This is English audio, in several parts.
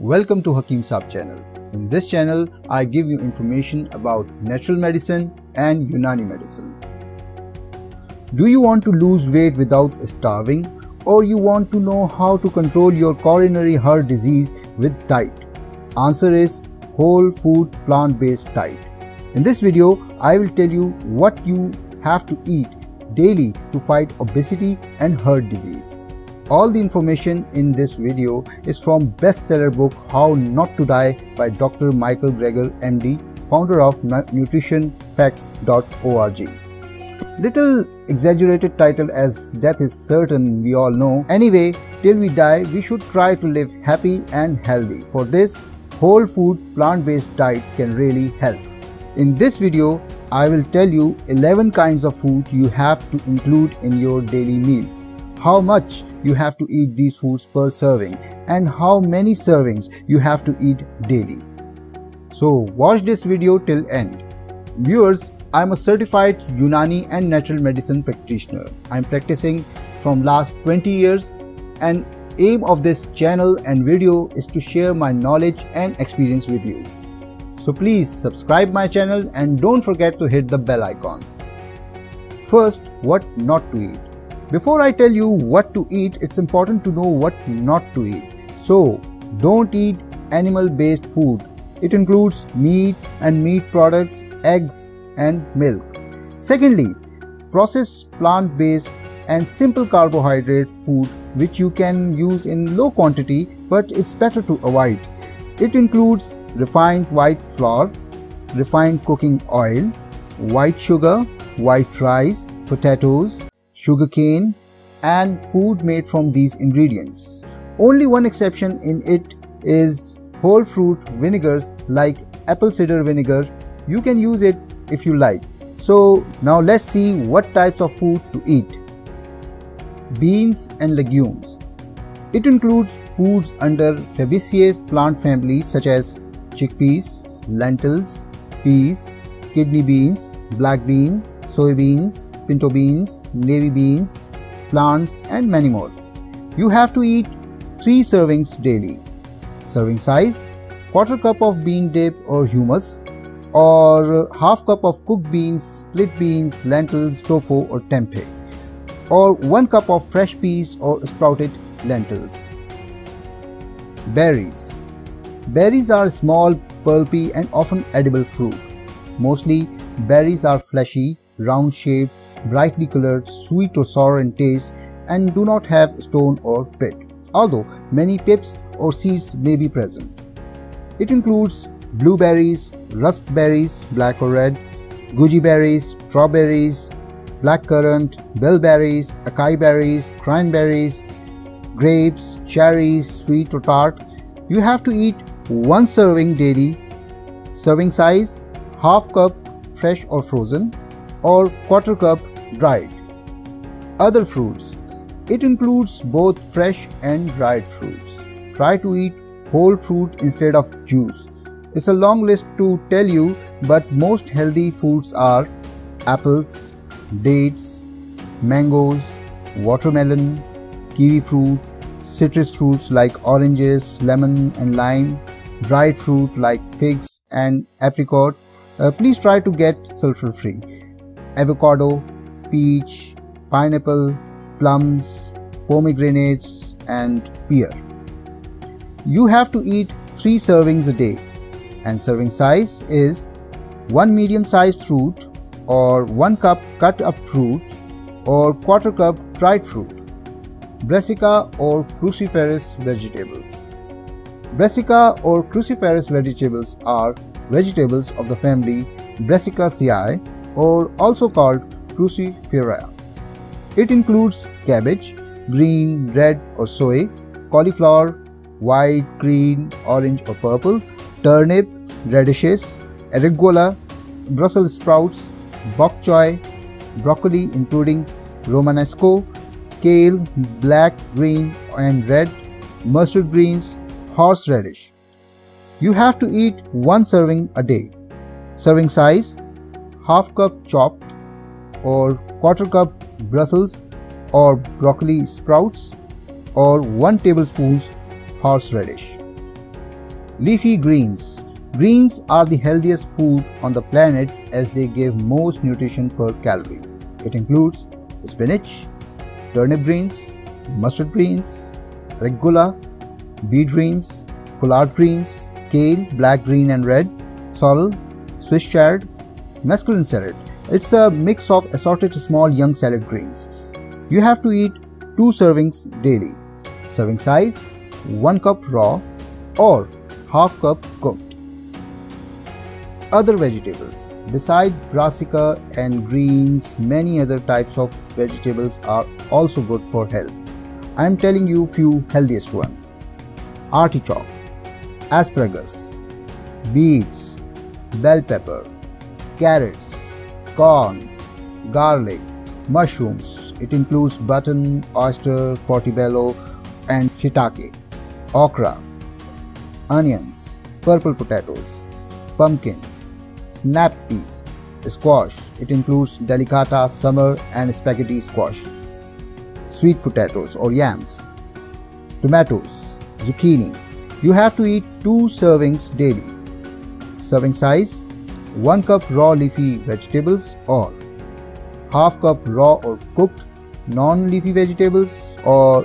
Welcome to Hakeem Saab channel. In this channel, I give you information about natural medicine and Unani medicine. Do you want to lose weight without starving, or you want to know how to control your coronary heart disease with diet? Answer is whole food plant-based diet. In this video, I will tell you what you have to eat daily to fight obesity and heart disease. All the information in this video is from bestseller book How Not to Die by Dr. Micheal Greger, MD, founder of nutritionfacts.org. Little exaggerated title as death is certain, we all know. Anyway, till we die, we should try to live happy and healthy. For this, whole food plant-based diet can really help. In this video, I will tell you 11 kinds of food you have to include in your daily meals, how much you have to eat these foods per serving, and how many servings you have to eat daily. So watch this video till end. Viewers, I am a certified Unani and natural medicine practitioner. I am practicing from last 20 years, and aim of this channel and video is to share my knowledge and experience with you. So please subscribe my channel and don't forget to hit the bell icon. First, what not to eat. Before I tell you what to eat, it's important to know what not to eat. So, don't eat animal-based food. It includes meat and meat products, eggs and milk. Secondly, processed plant-based and simple carbohydrate food which you can use in low quantity, but it's better to avoid. It includes refined white flour, refined cooking oil, white sugar, white rice, potatoes, sugarcane, and food made from these ingredients. Only one exception in it is whole fruit vinegars like apple cider vinegar. You can use it if you like. So now let's see what types of food to eat. Beans and legumes. It includes foods under Fabaceae plant family such as chickpeas, lentils, peas, kidney beans, black beans, soybeans, pinto beans, navy beans, plants, and many more. You have to eat 3 servings daily. Serving size: quarter cup of bean dip or hummus, or half cup of cooked beans, split beans, lentils, tofu or tempeh, or 1 cup of fresh peas or sprouted lentils. Berries. Berries are small, pulpy and often edible fruit. Mostly, berries are fleshy, round-shaped, brightly colored, sweet or sour in taste, and do not have stone or pit, although many pips or seeds may be present. It includes blueberries, raspberries, black or red, goji berries, strawberries, blackcurrant, bilberries, acai berries, cranberries, grapes, cherries, sweet or tart. You have to eat 1 serving daily. Serving size: half cup fresh or frozen, or quarter cup dried. Other fruits. It includes both fresh and dried fruits. Try to eat whole fruit instead of juice. It's a long list to tell you, but most healthy foods are apples, dates, mangoes, watermelon, kiwi fruit, citrus fruits like oranges, lemon and lime, dried fruit like figs and apricot. Please try to get sulfur-free. Avocado, peach, pineapple, plums, pomegranates and pear. You have to eat 3 servings a day, and serving size is 1 medium-sized fruit, or 1 cup cut up fruit, or quarter cup dried fruit. Brassica or cruciferous vegetables. Brassica or cruciferous vegetables are vegetables of the family Brassicaceae, or also called cruciferous. It includes cabbage, green, red or soy, cauliflower, white, green, orange or purple, turnip, radishes, arugula, Brussels sprouts, bok choy, broccoli including romanesco, kale, black, green and red, mustard greens, horseradish. You have to eat 1 serving a day. Serving size: half cup chopped, or quarter cup Brussels or broccoli sprouts, or 1 tablespoon horseradish. Leafy greens. Greens are the healthiest food on the planet as they give most nutrition per calorie. It includes spinach, turnip greens, mustard greens, arugula, beet greens, collard greens, kale, black, green and red, sorrel, Swiss chard, mesclun salad. It's a mix of assorted small young salad greens. You have to eat 2 servings daily. Serving size 1 cup raw or half cup cooked. Other vegetables. Beside brassica and greens, many other types of vegetables are also good for health. I am telling you few healthiest one. Artichoke, asparagus, beets, bell pepper, carrots, corn, garlic, mushrooms. It includes button, oyster, portobello and shiitake, okra, onions, purple potatoes, pumpkin, snap peas, squash. It includes delicata, summer and spaghetti squash, sweet potatoes or yams, tomatoes, zucchini. You have to eat 2 servings daily. Serving size 1 cup raw leafy vegetables or half cup raw or cooked non-leafy vegetables or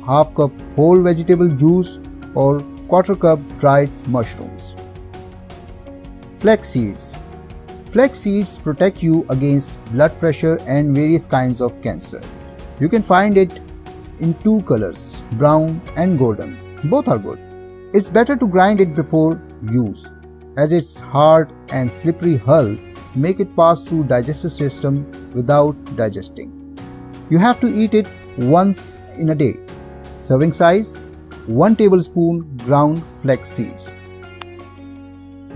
half cup whole vegetable juice or quarter cup dried mushrooms. Flax seeds. Flax seeds protect you against blood pressure and various kinds of cancer. You can find it in 2 colors, brown and golden. Both are good. It's better to grind it before use, as its hard and slippery hull make it pass through digestive system without digesting. You have to eat it once in a day. Serving size 1 tablespoon ground flax seeds.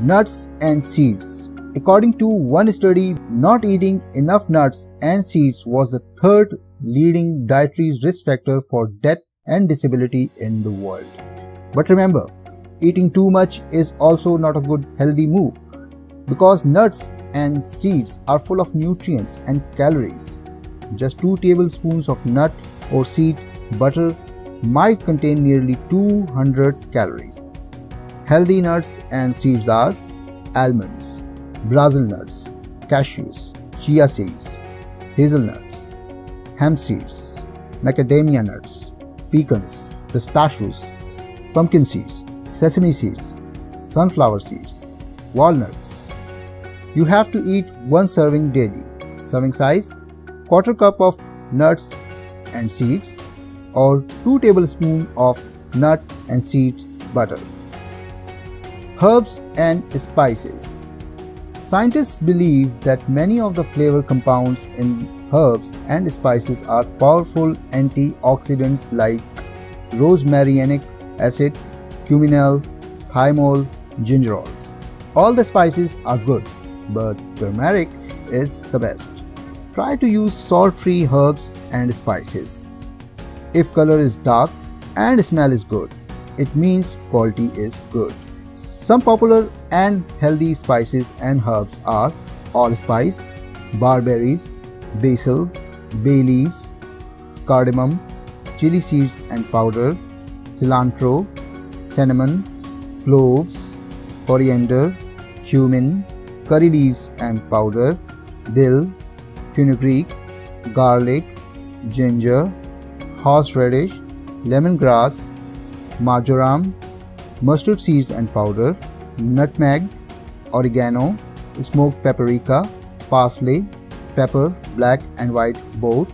Nuts and seeds. According to one study, not eating enough nuts and seeds was the 3rd leading dietary risk factor for death and disability in the world. But remember, eating too much is also not a good healthy move, because nuts and seeds are full of nutrients and calories. Just 2 tablespoons of nut or seed butter might contain nearly 200 calories. Healthy nuts and seeds are almonds, Brazil nuts, cashews, chia seeds, hazelnuts, hemp seeds, macadamia nuts, pecans, pistachios, pumpkin seeds, sesame seeds, sunflower seeds, walnuts. You have to eat 1 serving daily. Serving size quarter cup of nuts and seeds or 2 tablespoons of nut and seed butter. Herbs and spices. Scientists believe that many of the flavor compounds in herbs and spices are powerful antioxidants like rosmarinic acid, cuminol, thymol, gingerols. All the spices are good, but turmeric is the best. Try to use salt-free herbs and spices. If color is dark and smell is good, it means quality is good. Some popular and healthy spices and herbs are allspice, barberries, basil, bay leaves, cardamom, chili seeds and powder, cilantro, cinnamon, cloves, coriander, cumin, curry leaves and powder, dill, fenugreek, garlic, ginger, horseradish, lemongrass, marjoram, mustard seeds and powder, nutmeg, oregano, smoked paprika, parsley, pepper, black and white both,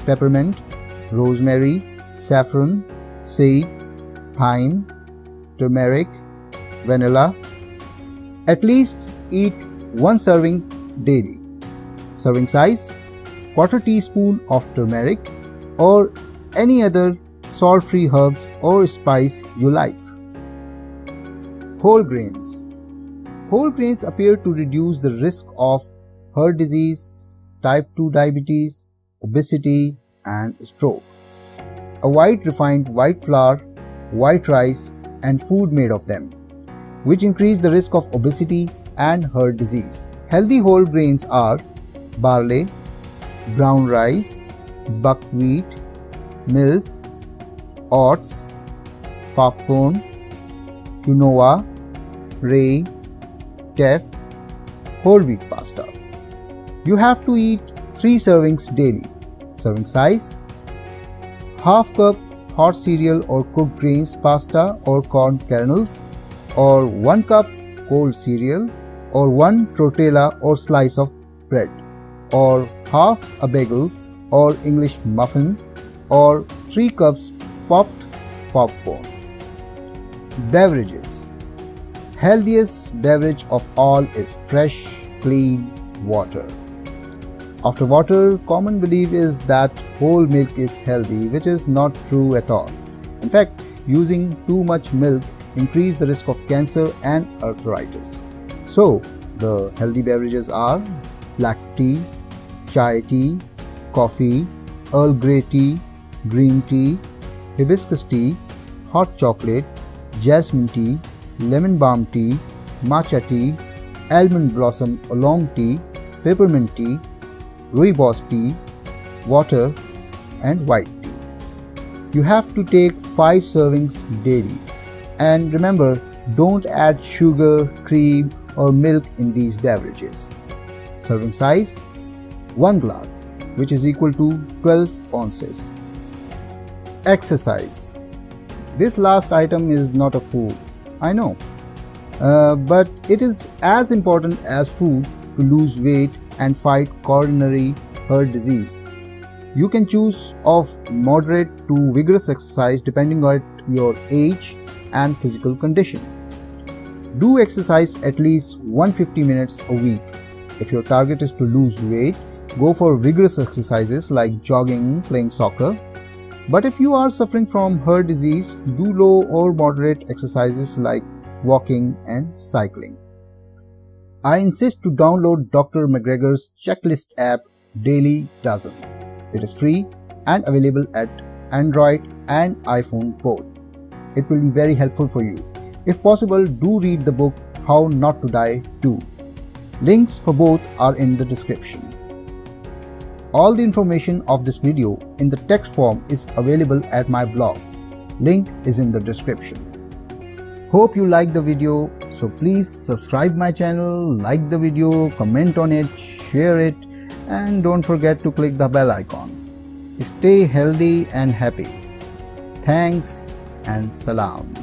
peppermint, rosemary, saffron, sage, thyme, turmeric, vanilla. At least eat 1 serving daily. Serving size quarter teaspoon of turmeric or any other salt-free herbs or spice you like. Whole grains. Whole grains appear to reduce the risk of heart disease, type 2 diabetes, obesity and stroke. Avoid refined white flour, white rice and food made of them, which increase the risk of obesity and heart disease. Healthy whole grains are barley, brown rice, buckwheat, millet, oats, popcorn, quinoa, rye, teff, whole wheat pasta. You have to eat 3 servings daily. Serving size: half cup hot cereal or cooked grains pasta or corn kernels, or 1 cup cold cereal, or 1 tortilla or slice of bread, or half a bagel or English muffin, or 3 cups popped popcorn. Beverages. Healthiest beverage of all is fresh, clean water. After water, common belief is that whole milk is healthy, which is not true at all. In fact, using too much milk increases the risk of cancer and arthritis. So, the healthy beverages are black tea, chai tea, coffee, Earl Grey tea, green tea, hibiscus tea, hot chocolate, jasmine tea, lemon balm tea, matcha tea, almond blossom oolong tea, peppermint tea, rooibos tea, water, and white tea. You have to take 5 servings daily. And remember, don't add sugar, cream, or milk in these beverages. Serving size: 1 glass, which is equal to 12 ounces. Exercise. This last item is not a food, I know, but it is as important as food to lose weight and fight coronary heart disease. You can choose of moderate to vigorous exercise depending on your age and physical condition. Do exercise at least 150 minutes a week. If your target is to lose weight, go for vigorous exercises like jogging, playing soccer. But if you are suffering from heart disease, do low or moderate exercises like walking and cycling. I insist to download Dr. McGregor's checklist app Daily Dozen. It is free and available at Android and iPhone both. It will be very helpful for you. If possible, do read the book How Not to Die too. Links for both are in the description. All the information of this video in the text form is available at my blog. Link is in the description. Hope you liked the video, so please subscribe my channel, like the video, comment on it, share it, and don't forget to click the bell icon. Stay healthy and happy. Thanks and salam.